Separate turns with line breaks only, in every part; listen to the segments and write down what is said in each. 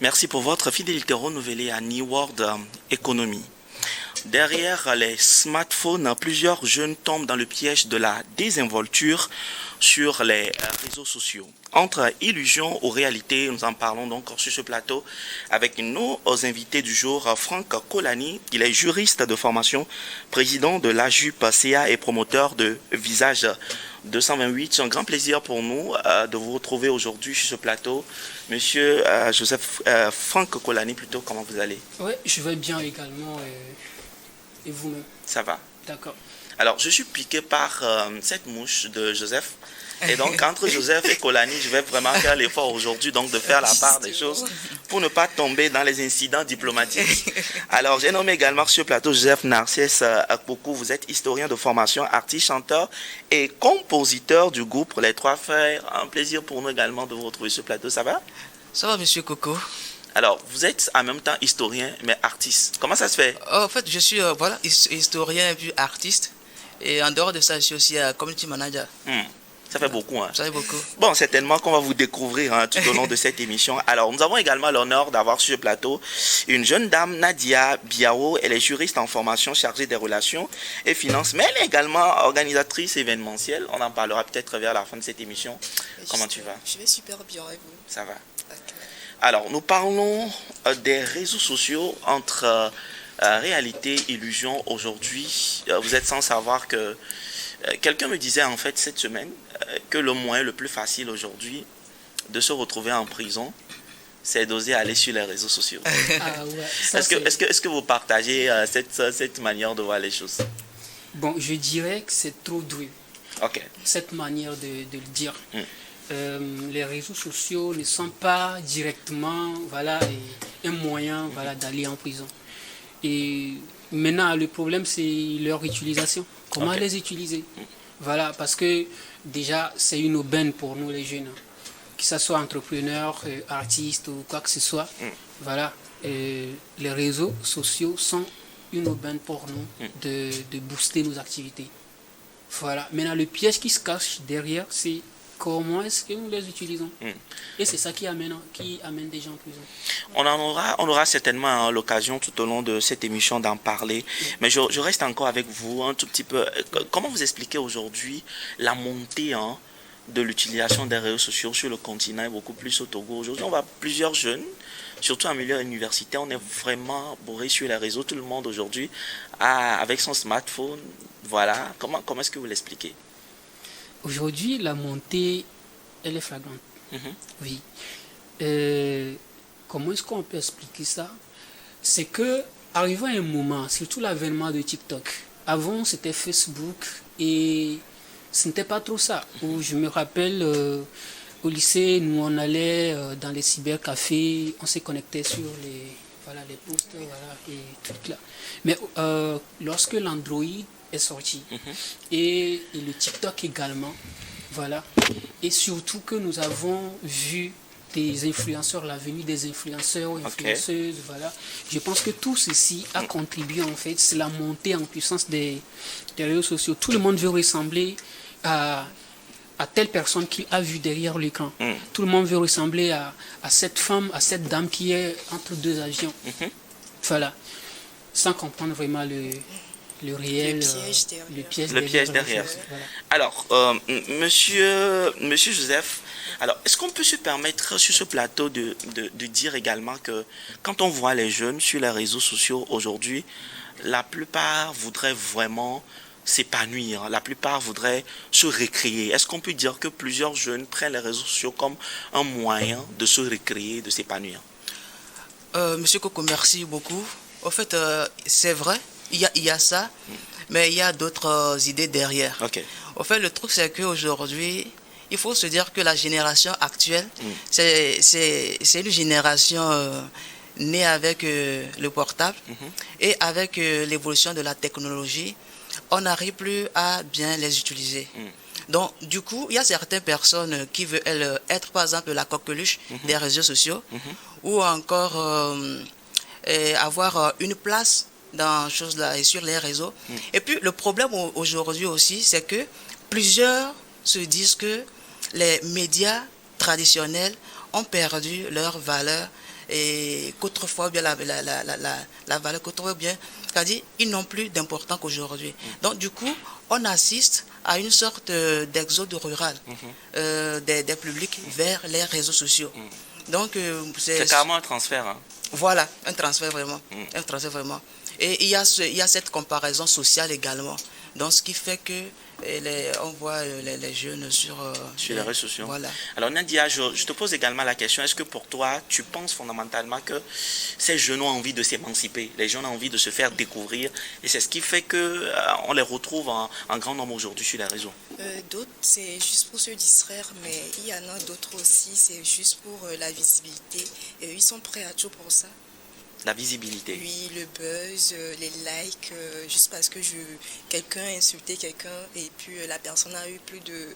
Merci pour votre fidélité renouvelée à New World Economy. Derrière les smartphones, plusieurs jeunes tombent dans le piège de la désinvolture sur les réseaux sociaux. Entre illusion ou réalité, nous en parlons donc sur ce plateau avec nos invités du jour, Franck Kolani. Il est juriste de formation, président de l'AJUP-CA et promoteur de Visage 228. C'est un grand plaisir pour nous de vous retrouver aujourd'hui sur ce plateau. Monsieur Joseph Franck Kolani, plutôt, comment vous allez?
Oui, je vais bien également. Et vous-même?
Ça va.
D'accord.
Alors, je suis piqué par cette mouche de Joseph. Et donc, entre Joseph et Kolani, je vais vraiment faire l'effort aujourd'hui donc de faire la part des choses pour ne pas tomber dans les incidents diplomatiques. Alors, j'ai nommé également sur ce plateau Joseph Narcisse Akpoku. Vous êtes historien de formation, artiste, chanteur et compositeur du groupe Les Trois Frères. Un plaisir pour nous également de vous retrouver sur ce plateau. Ça va?
Ça va, monsieur Coco.
Alors, vous êtes en même temps historien, mais artiste. Comment ça se fait?
En fait, je suis historien et puis artiste. Et en dehors de ça, je suis aussi community manager.
Ça fait beaucoup.
Ça fait beaucoup.
Bon, certainement qu'on va vous découvrir tout au long de cette émission. Alors, nous avons également l'honneur d'avoir sur le plateau une jeune dame, Nadia Biao. Elle est juriste en formation chargée des relations et finances, mais elle est également organisatrice événementielle. On en parlera peut-être vers la fin de cette émission. Comment tu vas?
Je vais super bien, et vous?
Ça va.
Okay.
Alors, nous parlons des réseaux sociaux entre réalité, illusion. Aujourd'hui, vous êtes sans savoir que quelqu'un me disait en fait cette semaine que le moyen le plus facile aujourd'hui de se retrouver en prison, c'est d'oser aller sur les réseaux sociaux.
Ah ouais,
est-ce que vous partagez cette manière de voir les choses?
Bon, je dirais que c'est trop dur.
Ok.
Cette manière de le dire. Les réseaux sociaux ne sont pas directement un moyen d'aller en prison. Et maintenant, le problème, c'est leur utilisation. Comment les utiliser? Voilà, parce que déjà, c'est une aubaine pour nous, les jeunes. Que ce soit entrepreneurs, artistes ou quoi que ce soit. Voilà, les réseaux sociaux sont une aubaine pour nous de booster nos activités. Voilà, maintenant, le piège qui se cache derrière, c'est comment est-ce que nous les utilisons? Et c'est ça qui amène des gens en prison.
On aura certainement l'occasion tout au long de cette émission d'en parler. Mais je reste encore avec vous un tout petit peu. Comment vous expliquez aujourd'hui la montée de l'utilisation des réseaux sociaux sur le continent et beaucoup plus au Togo? Aujourd'hui, on voit plusieurs jeunes, surtout en milieu universitaire, on est vraiment bourré sur les réseaux. Tout le monde aujourd'hui avec son smartphone. Voilà. Comment est-ce que vous l'expliquez?
Aujourd'hui, la montée, elle est flagrante. Oui. Comment est-ce qu'on peut expliquer ça? C'est que, arrivé à un moment, surtout l'avènement de TikTok, avant c'était Facebook et ce n'était pas trop ça. Où je me rappelle, au lycée, nous on allait dans les cybercafés, on se connectait sur les posts et tout là. Mais lorsque l'Android est sorti et le TikTok également, voilà, et surtout que nous avons vu des influenceurs, la venue des influenceurs, influenceuses, voilà. Je pense que tout ceci a contribué en fait, c'est la montée en puissance des réseaux sociaux. Tout le monde veut ressembler à telle personne qu'il a vu derrière l'écran. Tout le monde veut ressembler à cette femme, à cette dame qui est entre deux avions. Voilà, sans comprendre vraiment le réel, le piège derrière.
Voilà. Alors, monsieur Joseph, alors est-ce qu'on peut se permettre sur ce plateau de dire également que quand on voit les jeunes sur les réseaux sociaux aujourd'hui, la plupart voudraient vraiment s'épanouir, la plupart voudraient se récréer. Est-ce qu'on peut dire que plusieurs jeunes prennent les réseaux sociaux comme un moyen de se récréer, de s'épanouir?
Monsieur Coco, merci beaucoup. En fait, c'est vrai. Il y a ça, mais il y a d'autres idées derrière. En fait, le truc, c'est qu'aujourd'hui, il faut se dire que la génération actuelle, c'est une génération née avec le portable et avec l'évolution de la technologie, on n'arrive plus à bien les utiliser. Donc, du coup, il y a certaines personnes qui veulent être, par exemple, la coqueluche des réseaux sociaux ou encore avoir une place dans choses là et sur les réseaux. Et puis le problème aujourd'hui aussi, c'est que plusieurs se disent que les médias traditionnels ont perdu leur valeur et qu'autrefois, bien la valeur qu'autrefois, bien, c'est-à-dire, ils n'ont plus d'importance qu'aujourd'hui. Donc, du coup, on assiste à une sorte d'exode rural des publics vers les réseaux sociaux. Donc,
c'est carrément un transfert. Hein.
Voilà, un transfert vraiment. Un transfert vraiment. Et il y a cette comparaison sociale également. Donc, ce qui fait que on voit les jeunes sur
les réseaux sociaux.
Voilà.
Alors, Nadia, je te pose également la question, est-ce que pour toi, tu penses fondamentalement que ces jeunes ont envie de s'émanciper, les jeunes ont envie de se faire découvrir, et c'est ce qui fait qu'on les retrouve en grand nombre aujourd'hui sur les réseaux?
D'autres, c'est juste pour se distraire, mais il y en a d'autres aussi, c'est juste pour la visibilité. Et ils sont prêts à tout pour ça.
La visibilité.
Oui, le buzz, les likes, juste parce que quelqu'un a insulté quelqu'un et puis la personne a eu plus de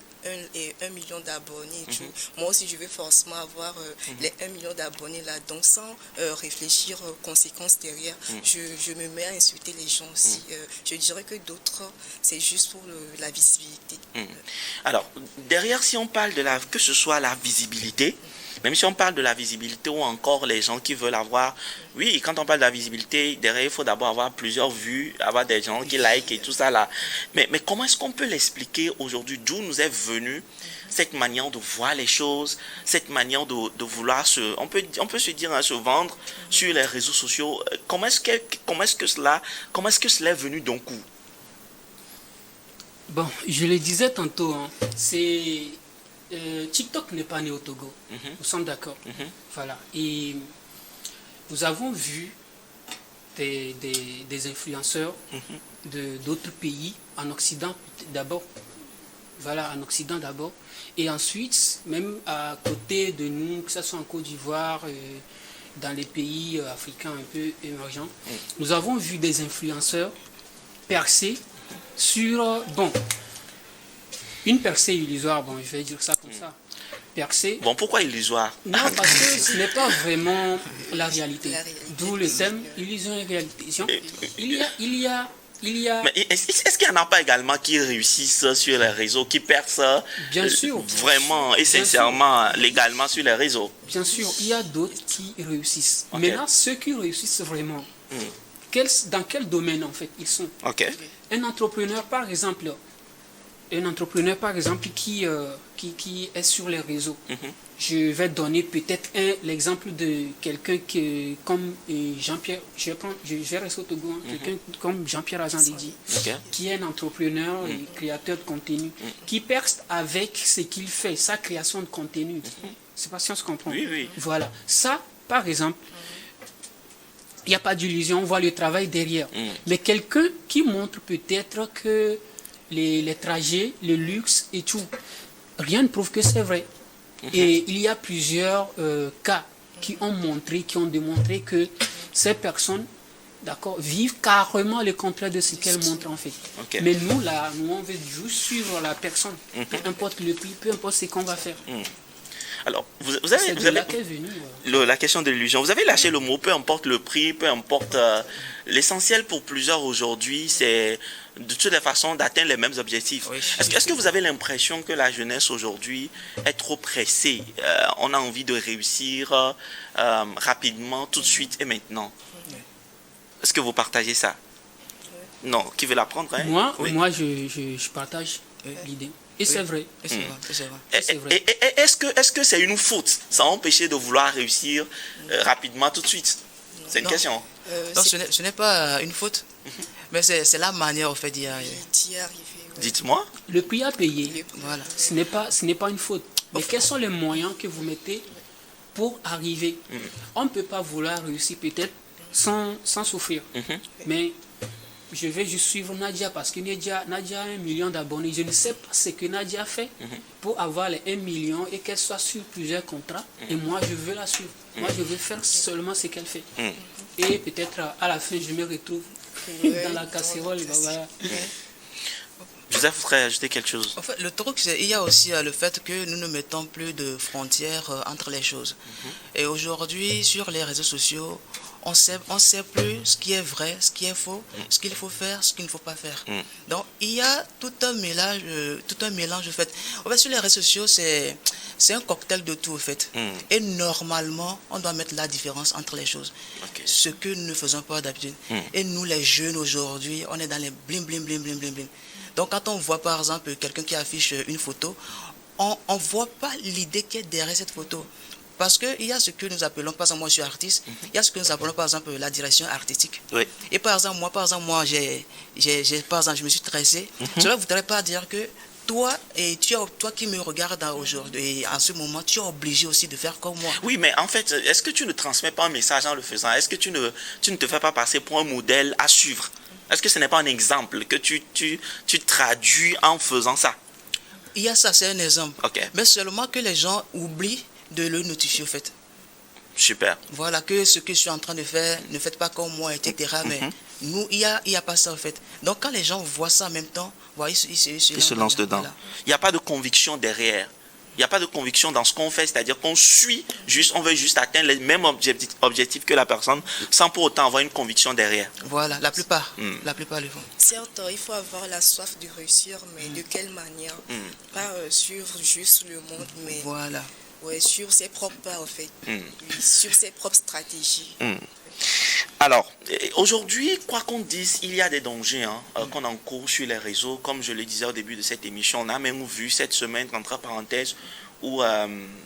1 million d'abonnés et tout. Moi aussi, je veux forcément avoir les 1 million d'abonnés là. Donc, sans réfléchir aux conséquences derrière, je me mets à insulter les gens aussi. Je dirais que d'autres, c'est juste pour la visibilité.
Alors, derrière, si on parle que ce soit la visibilité, même si on parle de la visibilité ou encore les gens qui veulent avoir... Oui, quand on parle de la visibilité, derrière, il faut d'abord avoir plusieurs vues, avoir des gens qui like et tout ça là. Mais comment est-ce qu'on peut l'expliquer aujourd'hui? D'où nous est venue cette manière de voir les choses, cette manière de vouloir on peut se dire, hein, se vendre sur les réseaux sociaux. Comment est-ce que cela est venu d'un coup?
Bon, je le disais tantôt, hein, c'est... TikTok n'est pas né au Togo, nous sommes d'accord. Voilà. Et nous avons vu des influenceurs d'autres pays, en Occident d'abord. Voilà, en Occident d'abord. Et ensuite, même à côté de nous, que ce soit en Côte d'Ivoire, dans les pays africains un peu émergents, nous avons vu des influenceurs percer sur... Bon, une percée illusoire, bon, je vais dire ça comme ça. Percée.
Bon, pourquoi illusoire?
Non, parce que ce n'est pas vraiment la réalité. D'où le thème illusion et réalité. Il y a...
Mais est-ce qu'il n'y en a pas également qui réussissent sur les réseaux, qui percent
bien sûr,
vraiment et sincèrement, légalement sur les réseaux?
Bien sûr, il y a d'autres qui réussissent. Okay. Maintenant, ceux qui réussissent vraiment, dans quel domaine en fait ils sont? Un entrepreneur, par exemple, qui est sur les réseaux. Je vais donner peut-être l'exemple de quelqu'un comme Jean-Pierre, je vais rester au Togo, quelqu'un comme Jean-Pierre Azandidi, qui est un entrepreneur et créateur de contenu, qui perce avec ce qu'il fait, sa création de contenu. C'est pas si on se comprend.
Oui.
Voilà. Ça, par exemple, il n'y a pas d'illusion, on voit le travail derrière. Mais quelqu'un qui montre peut-être que les trajets, le luxe et tout, rien ne prouve que c'est vrai. Et il y a plusieurs cas qui ont démontré que ces personnes, d'accord, vivent carrément le contraire de ce qu'elles montrent en fait. Mais nous, là, on veut juste suivre la personne, peu importe le prix, peu importe ce qu'on va faire.
Alors, vous avez la question de l'illusion. Vous avez lâché le mot, peu importe le prix, peu importe... L'essentiel pour plusieurs aujourd'hui, c'est de toutes les façons d'atteindre les mêmes objectifs. Oui, est-ce que vous avez l'impression que la jeunesse aujourd'hui est trop pressée? On a envie de réussir rapidement, tout de suite et maintenant. Est-ce que vous partagez ça? Non, qui veut l'apprendre, hein?
Moi, je partage l'idée. Et c'est vrai.
Est-ce que c'est une faute, sans empêcher de vouloir réussir rapidement tout de suite? C'est une question.
Non, ce n'est pas une faute, mais c'est la manière en fait d'y arriver.
Dites-moi.
Le prix à payer,
voilà.
Ce n'est pas une faute. Mais quels sont les moyens que vous mettez pour arriver? On ne peut pas vouloir réussir peut-être sans souffrir. Mais je vais juste suivre Nadia parce que Nadia a 1 million d'abonnés. Je ne sais pas ce que Nadia fait pour avoir les 1 million et qu'elle soit sur plusieurs contrats. Et moi, je veux la suivre. Moi, je veux faire seulement ce qu'elle fait. Et peut-être à la fin, je me retrouve dans la casserole. Voilà.
Joseph voudrait ajouter quelque chose.
En fait, le truc, il y a aussi le fait que nous ne mettons plus de frontières entre les choses. Et aujourd'hui, sur les réseaux sociaux, on sait plus ce qui est vrai, ce qui est faux, ce qu'il faut faire, ce qu'il ne faut pas faire. Donc, il y a tout un mélange en fait. En fait, sur les réseaux sociaux, c'est un cocktail de tout, en fait. Et normalement, on doit mettre la différence entre les choses. Ce que nous ne faisons pas d'habitude. Et nous, les jeunes, aujourd'hui, on est dans les blim, blim, blim, blim, blim, blim. Donc, quand on voit, par exemple, quelqu'un qui affiche une photo, on ne voit pas l'idée qui est derrière cette photo. Parce qu'il y a ce que nous appelons, par exemple, moi je suis artiste, il y a ce que nous appelons, par exemple, la direction artistique. Oui. Et par exemple, moi, je me suis tressé. Cela ne voudrait pas dire que toi qui me regardes aujourd'hui, en ce moment, tu es obligé aussi de faire comme moi.
Oui, mais en fait, est-ce que tu ne transmets pas un message en le faisant? Est-ce que tu ne te fais pas passer pour un modèle à suivre? Est-ce que ce n'est pas un exemple que tu traduis en faisant ça?
Il y a ça, c'est un exemple. Mais seulement que les gens oublient de le notifier, au fait.
Super.
Voilà, que ce que je suis en train de faire, ne faites pas comme moi, etc. Mais nous, il y a pas ça, en fait. Donc, quand les gens voient ça en même temps, ils se
lancent dedans. Voilà. Il n'y a pas de conviction derrière. Il n'y a pas de conviction dans ce qu'on fait, c'est-à-dire qu'on suit juste, on veut juste atteindre les mêmes objectifs que la personne, sans pour autant avoir une conviction derrière.
Voilà, la plupart le font.
Certes, il faut avoir la soif de réussir, mais de quelle manière? Pas suivre juste le monde, mais
voilà.
Ouais, sur ses propres pas, en fait, sur ses propres stratégies.
Alors, aujourd'hui, quoi qu'on dise, il y a des dangers qu'on encourt sur les réseaux. Comme je le disais au début de cette émission, on a même vu cette semaine, entre parenthèses, où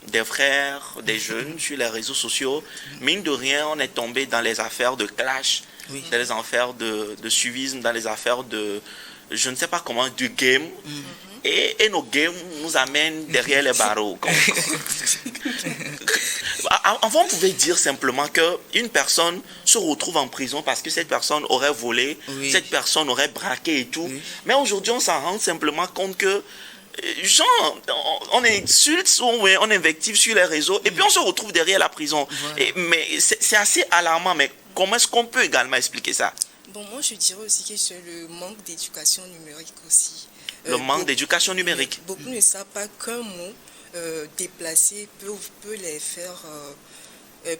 des frères, des jeunes sur les réseaux sociaux, mine de rien, on est tombé dans les affaires de clash, dans les affaires de suivisme, dans les affaires de, je ne sais pas comment, du game. Et nos games nous amènent derrière les barreaux. Avant, on pouvait dire simplement qu'une personne se retrouve en prison parce que cette personne aurait volé, cette personne aurait braqué et tout. Mais aujourd'hui, on s'en rend simplement compte que on insulte, on invective sur les réseaux et puis on se retrouve derrière la prison. Mais c'est assez alarmant. Mais comment est-ce qu'on peut également expliquer ça?
Bon, moi, je dirais aussi que c'est le manque d'éducation numérique aussi.
Le manque d'éducation numérique.
Beaucoup ne savent pas qu'un mot déplacé peut les faire,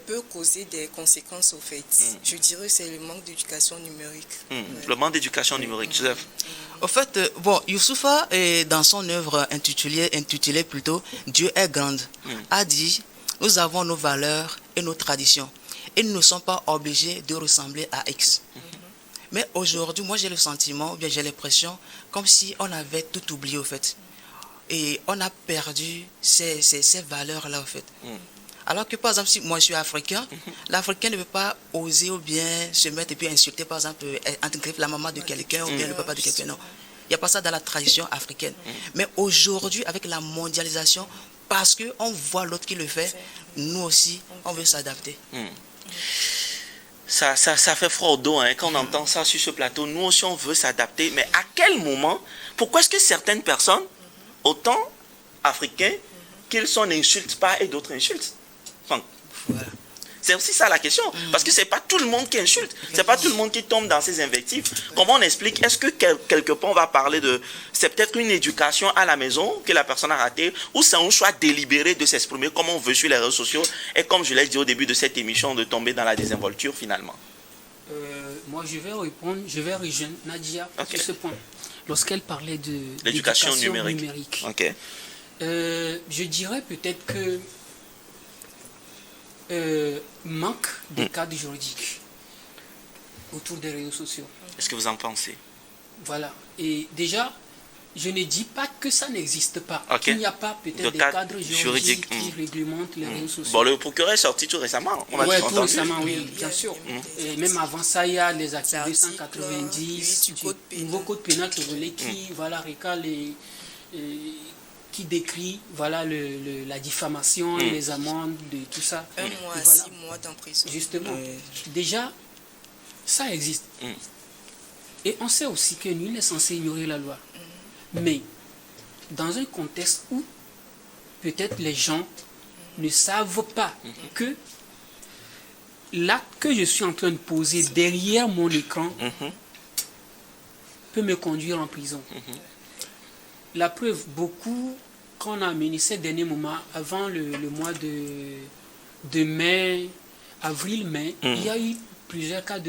peut causer des conséquences au fait. Je dirais que c'est le manque d'éducation numérique.
Le manque d'éducation numérique, Joseph.
Au fait, Youssoufa, dans son œuvre intitulée plutôt Dieu est grande, a dit, nous avons nos valeurs et nos traditions et nous ne sommes pas obligés de ressembler à X. Mais aujourd'hui, moi j'ai le sentiment, ou bien j'ai l'impression, comme si on avait tout oublié au fait. Et on a perdu ces valeurs-là au fait. Alors que par exemple, si moi je suis africain, l'Africain ne veut pas oser ou bien se mettre et puis insulter par exemple, la maman de quelqu'un ou bien le papa de quelqu'un. Non, il n'y a pas ça dans la tradition africaine. Mais aujourd'hui, avec la mondialisation, parce qu'on voit l'autre qui le fait, nous aussi, on veut s'adapter.
Ça fait froid au dos quand on entend ça sur ce plateau. Nous aussi, on veut s'adapter. Mais à quel moment? Pourquoi est-ce que certaines personnes, autant africains, qu'ils n'insultent pas et d'autres insultent? Voilà. C'est aussi ça la question. Parce que ce n'est pas tout le monde qui insulte. Ce n'est pas tout le monde qui tombe dans ces invectives. Comment on explique? Est-ce que quelque part on va parler de... C'est peut-être une éducation à la maison que la personne a ratée, ou c'est un choix délibéré de s'exprimer comme on veut sur les réseaux sociaux, et comme je l'ai dit au début de cette émission, de tomber dans la désinvolture finalement?
Moi je vais rejoindre Nadia sur ce point. Lorsqu'elle parlait de
l'éducation numérique.
Je dirais peut-être que manque de cadre juridique autour des réseaux sociaux.
Est-ce que vous en pensez?
Voilà. Et déjà, je ne dis pas que ça n'existe pas. Il n'y a pas peut-être des cadres juridiques qui réglementent les réseaux sociaux.
Bon, le procureur est sorti tout récemment.
Oui, tout récemment, oui, bien sûr. Et même avant ça, il y a les articles 290 du nouveau code pénal qui recale qui décrit la diffamation, les amendes, tout ça.
1 mois à 6 mois d'emprisonnement.
Justement, déjà, ça existe. Et on sait aussi que nul n'est censé ignorer la loi. Mais, dans un contexte où peut-être les gens ne savent pas que l'acte que je suis en train de poser derrière mon écran peut me conduire en prison. La preuve, beaucoup, quand on a mené ces derniers moments, avant le mois de mai, avril-mai, il y a eu plusieurs cas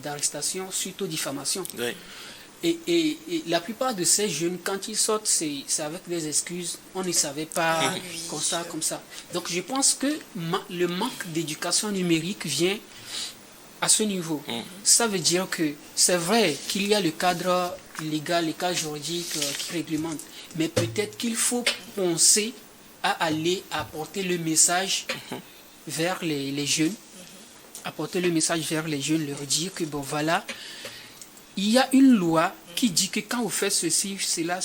d'arrestation suite aux diffamations.
Oui.
Et la plupart de ces jeunes, quand ils sortent, c'est avec des excuses. On ne savait pas comme ça. Donc je pense que le manque d'éducation numérique vient à ce niveau. Ça veut dire que c'est vrai qu'il y a le cadre légal, le cadre juridique qui réglemente. Mais peut-être qu'il faut penser à aller apporter le message vers les jeunes. Apporter le message vers les jeunes, leur dire que bon voilà, il y a une loi qui dit que quand vous faites ceci, cela,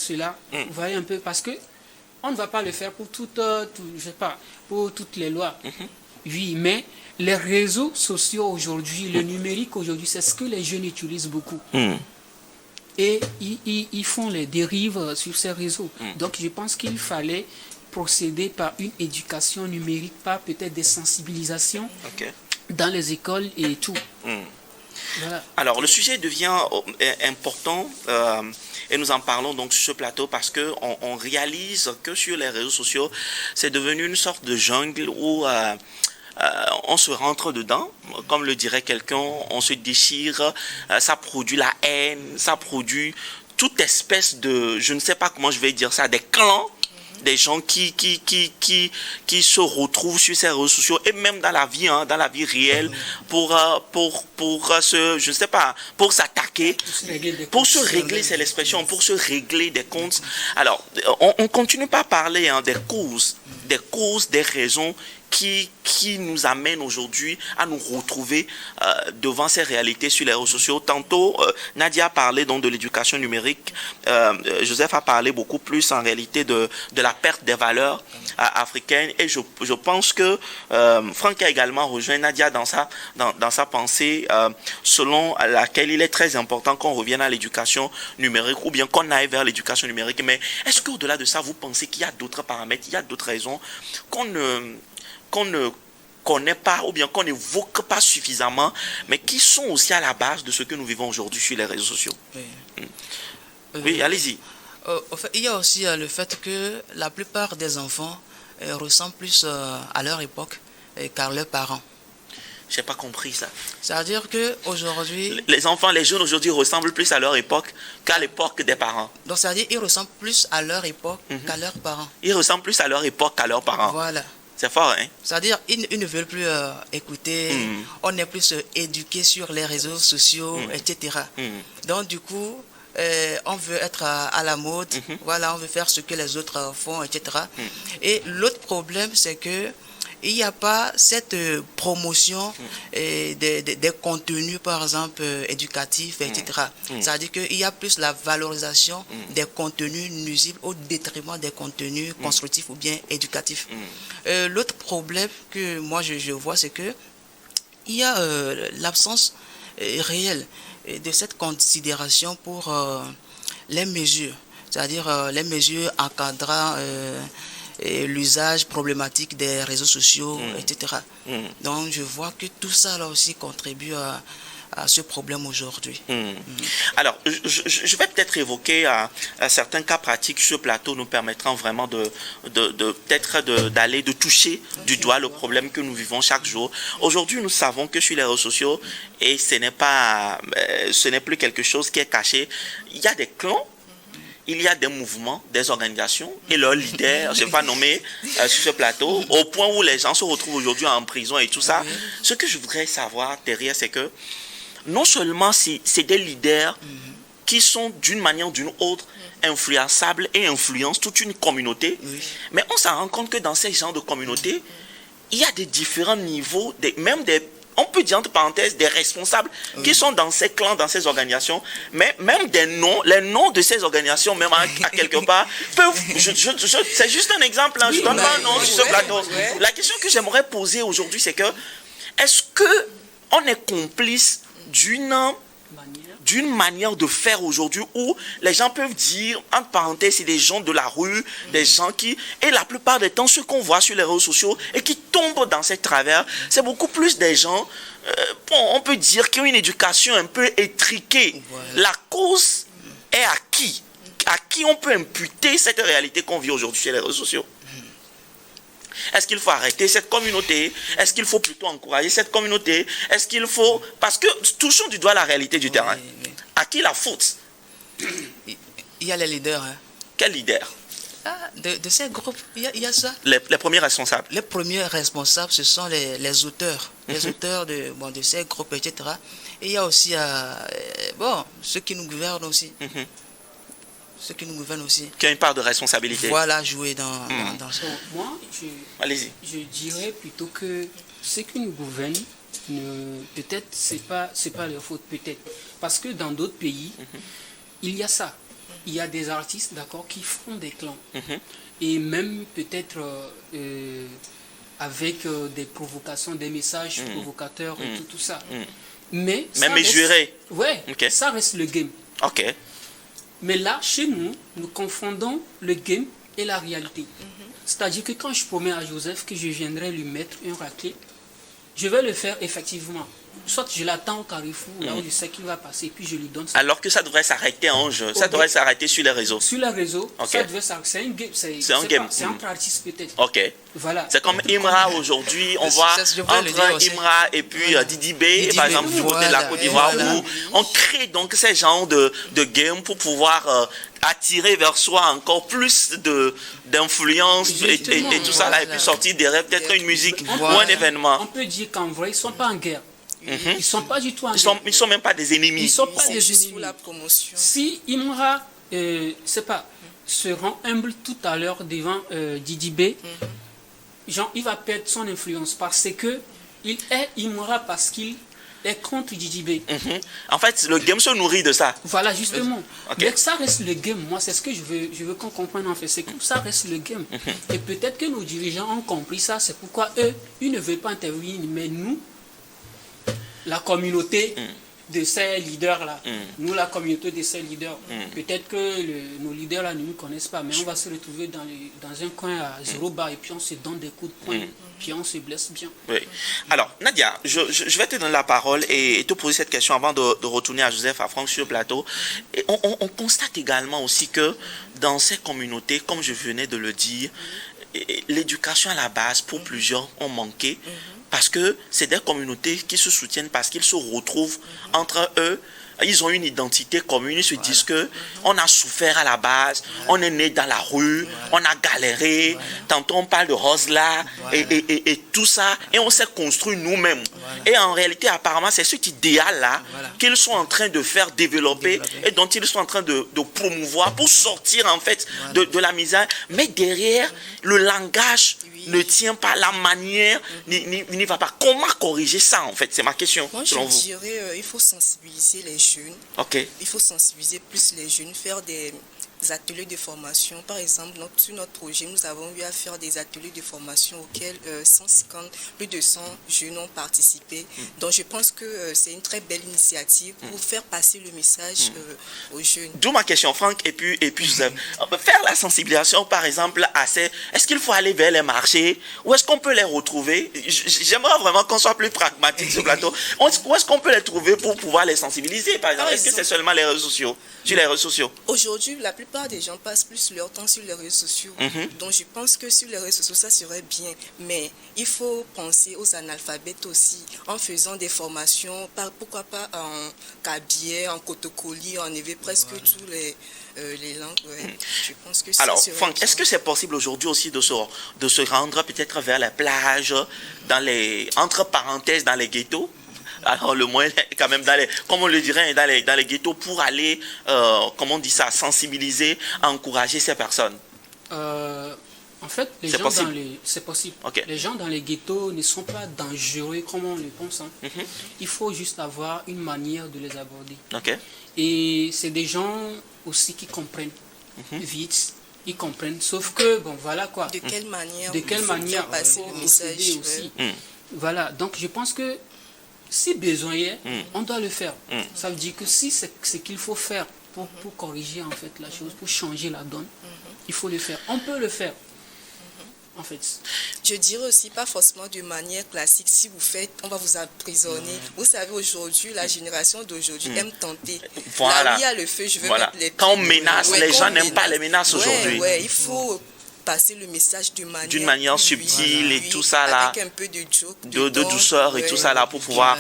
vous voyez un peu, parce que on ne va pas le faire pour pour toutes les lois. Oui, mais les réseaux sociaux aujourd'hui, le numérique aujourd'hui, c'est ce que les jeunes utilisent beaucoup. Et ils font les dérives sur ces réseaux. Donc je pense qu'il fallait procéder par une éducation numérique, par peut-être des sensibilisations dans les écoles et tout. Voilà.
Alors, le sujet devient important et nous en parlons donc sur ce plateau parce qu'on réalise que sur les réseaux sociaux, c'est devenu une sorte de jungle où on se rentre dedans, comme le dirait quelqu'un, on se déchire, ça produit la haine, ça produit toute espèce de, je ne sais pas comment je vais dire ça, des clans, des gens qui se retrouvent sur ces réseaux sociaux et même dans la vie réelle pour se, je ne sais pas, pour s'attaquer, pour se régler, c'est l'expression, pour se régler des comptes. Alors, on continue pas à parler des causes, des raisons qui nous amène aujourd'hui à nous retrouver devant ces réalités sur les réseaux sociaux. Tantôt, Nadia a parlé donc de l'éducation numérique. Joseph a parlé beaucoup plus en réalité de la perte des valeurs africaines. Et je pense que Franck a également rejoint Nadia dans sa pensée selon laquelle il est très important qu'on revienne à l'éducation numérique ou bien qu'on aille vers l'éducation numérique. Mais est-ce qu'au-delà de ça, vous pensez qu'il y a d'autres paramètres, il y a d'autres raisons qu'on ne connaît pas ou bien qu'on n'évoque pas suffisamment, mais qui sont aussi à la base de ce que nous vivons aujourd'hui sur les réseaux sociaux? Oui, allez-y.
En fait, il y a aussi le fait que la plupart des enfants ressemblent plus à leur époque qu'à leurs parents.
Je n'ai pas compris ça.
C'est-à-dire qu'aujourd'hui...
Les enfants, les jeunes aujourd'hui ressemblent plus à leur époque qu'à l'époque des parents.
Donc, c'est-à-dire qu'ils ressemblent plus à leur époque qu'à leurs parents.
Ils ressemblent plus à leur époque qu'à leurs parents.
Voilà.
C'est fort, hein?
C'est-à-dire qu'ils ne veulent plus écouter, on est plus éduqué sur les réseaux sociaux, etc. Donc, du coup, on veut être à la mode, voilà, on veut faire ce que les autres font, etc. Et l'autre problème, c'est que il n'y a pas cette promotion des contenus, par exemple, éducatifs, etc. C'est-à-dire qu'il y a plus la valorisation des contenus nuisibles au détriment des contenus constructifs ou bien éducatifs. L'autre problème que moi je vois, c'est que il y a l'absence réelle de cette considération pour les mesures, c'est-à-dire les mesures encadrant l'usage problématique des réseaux sociaux, etc. Donc je vois que tout ça là aussi contribue à ce problème aujourd'hui.
Alors, je vais peut-être évoquer certains cas pratiques sur ce plateau nous permettront vraiment peut-être d'aller, de toucher du doigt le problème que nous vivons chaque jour. Aujourd'hui, nous savons que sur les réseaux sociaux, et ce n'est plus quelque chose qui est caché, il y a des clans, il y a des mouvements, des organisations et leurs leaders, je ne vais pas nommer sur ce plateau, au point où les gens se retrouvent aujourd'hui en prison et tout ça. Ce que je voudrais savoir derrière, c'est que non seulement c'est des leaders qui sont d'une manière ou d'une autre influençables et influencent toute une communauté, mais on s'en rend compte que dans ces genres de communautés, il y a des différents niveaux, on peut dire entre parenthèses des responsables qui sont dans ces clans, dans ces organisations, mais même les noms de ces organisations, même à quelque part, peuvent, c'est juste un exemple, je ne donne pas un nom sur ce plateau. La question que j'aimerais poser aujourd'hui, c'est que, est-ce qu'on est complice d'une manière de faire aujourd'hui où les gens peuvent dire, entre parenthèses, c'est des gens de la rue, des gens et la plupart des temps, ceux qu'on voit sur les réseaux sociaux et qui tombent dans ces travers, c'est beaucoup plus des gens, on peut dire, qui ont une éducation un peu étriquée. La cause est à qui? À qui on peut imputer cette réalité qu'on vit aujourd'hui sur les réseaux sociaux? Est-ce qu'il faut arrêter cette communauté? Est-ce qu'il faut plutôt encourager cette communauté? Est-ce qu'il faut... Parce que touchons du doigt la réalité du terrain. Oui. À qui la faute?
Il y a les leaders. Hein.
Quels leaders?
De ces groupes, il y a ça.
Les premiers responsables.
Les premiers responsables, ce sont les auteurs. Les auteurs de ces groupes, etc. Et il y a aussi ceux qui nous gouvernent aussi. Ceux qui nous gouvernent aussi.
Qui ont une part de responsabilité.
Voilà, jouer dans ça.
Moi, je dirais plutôt que ceux qui nous gouvernent, peut-être, c'est pas leur faute, peut-être. Parce que dans d'autres pays, il y a ça. Il y a des artistes, d'accord, qui font des clans. Et même peut-être avec des provocations, des messages provocateurs et tout ça. Mais
même mesuré.
Ouais, ça reste le game.
Ok.
Mais là, chez nous, nous confondons le game et la réalité. C'est-à-dire que quand je promets à Joseph que je viendrai lui mettre un raclette, je vais le faire effectivement. Soit je l'attends au carrefour, là où je sais qu'il va passer, puis je lui donne ça.
Alors que ça devrait s'arrêter en jeu, ça devrait s'arrêter sur les réseaux.
Sur les réseaux, ça devrait s'arrêter. C'est un game.
C'est un game.
C'est entre artistes peut-être.
Ok.
Voilà.
C'est comme Imra aujourd'hui, on voit entre Imra et puis Didi B, par exemple, du côté de la Côte d'Ivoire, où on crée donc ces genres de game pour pouvoir attirer vers soi encore plus d'influence et tout ça là, et puis sortir derrière peut-être une musique ou un événement.
On peut dire qu'en vrai, ils ne sont pas en guerre. Ils ne sont pas du tout en guerre.
Ils ne sont même pas des ennemis.
Ils ne sont pas des ennemis.
Pour la promotion.
Si Imra, se rend humble tout à l'heure devant Didi B, genre, il va perdre son influence parce que il est Imra parce qu'il est contre Didi B.
En fait, le game se nourrit de ça.
Voilà, justement. Mais ça reste le game. Moi, c'est ce que je veux qu'on comprenne en fait. C'est que ça reste le game. Et peut-être que nos dirigeants ont compris ça. C'est pourquoi eux, ils ne veulent pas intervenir. Mais nous, la communauté de ces leaders-là, nous, la communauté de ces leaders, peut-être que nos leaders-là ne nous connaissent pas, mais on va se retrouver dans un coin à 0 bar et puis on se donne des coups de poing, puis on se blesse bien.
Oui. Alors, Nadia, je vais te donner la parole et te poser cette question avant de retourner à Joseph, à Franck sur le plateau. Et on constate également aussi que dans ces communautés, comme je venais de le dire, l'éducation à la base, pour plusieurs, ont manqué. Parce que c'est des communautés qui se soutiennent parce qu'ils se retrouvent entre eux. Ils ont une identité commune. Ils se disent que on a souffert à la base. On est né dans la rue. On a galéré. Tantôt on parle de Rosla et tout ça. Et on s'est construit nous-mêmes. Et en réalité, apparemment, c'est cet idéal-là qu'ils sont en train de faire développer et dont ils sont en train de promouvoir pour sortir en fait de la misère. Mais derrière, le langage ne tient pas, la manière n'y va pas. Comment corriger ça en fait? C'est ma question.
Moi je dirais il faut sensibiliser les jeunes. Il faut sensibiliser plus les jeunes, faire des ateliers de formation. Par exemple, sur notre projet, nous avons eu à faire des ateliers de formation auxquels plus de 100 jeunes ont participé. Donc je pense que c'est une très belle initiative pour faire passer le message aux jeunes.
D'où ma question, Franck, et puis Joseph. Faire la sensibilisation, par exemple, est-ce qu'il faut aller vers les marchés? Où est-ce qu'on peut les retrouver? J'aimerais vraiment qu'on soit plus pragmatique sur le plateau. Où est-ce qu'on peut les trouver pour pouvoir les sensibiliser, par exemple? Est-ce que c'est seulement les réseaux sociaux? Sur les réseaux sociaux?
Aujourd'hui, la plupart des gens passent plus leur temps sur les réseaux sociaux. Donc je pense que sur les réseaux sociaux, ça serait bien. Mais il faut penser aux analphabètes aussi, en faisant des formations, pourquoi pas en cabier, en cotocoli, en éveil, presque tous les langues. Je pense que
alors, Franck, est-ce que c'est possible aujourd'hui aussi de se rendre peut-être vers les plages, entre parenthèses, dans les ghettos? Alors le moyen quand même comme on le dirait, dans les ghettos pour aller, comment on dit ça, sensibiliser, encourager ces personnes.
En fait, c'est possible. Les gens dans les ghettos ne sont pas dangereux comme on le pense. Il faut juste avoir une manière de les aborder. Et c'est des gens aussi qui comprennent vite. Ils comprennent, sauf que, bon, voilà quoi.
De quelle manière passer le message
aussi. Voilà, donc je pense que si besoin est, on doit le faire. Ça veut dire que si c'est ce qu'il faut faire pour corriger en fait la chose, pour changer la donne, il faut le faire. On peut le faire. En fait.
Je dirais aussi pas forcément de manière classique. Si vous faites, on va vous emprisonner. Vous savez, aujourd'hui, la génération d'aujourd'hui aime tenter.
Voilà.
Là où il y a le feu, je veux mettre les pieds.
Quand on menace, les gens n'aiment pas les menaces aujourd'hui.
Il faut passer le message
d'une manière subtile et tout ça là,
avec un peu de joke,
de douceur et tout ça là pour pouvoir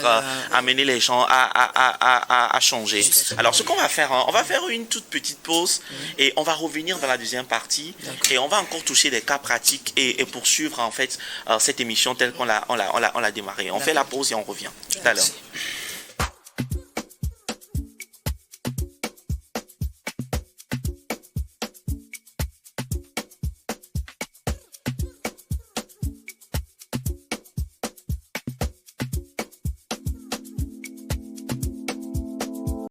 amener les gens à changer. Alors ce qu'on va faire, on va faire une toute petite pause et on va revenir dans la deuxième partie et on va encore toucher des cas pratiques et poursuivre en fait cette émission telle qu'on l'a démarrée. On fait la pause et on revient tout à l'heure.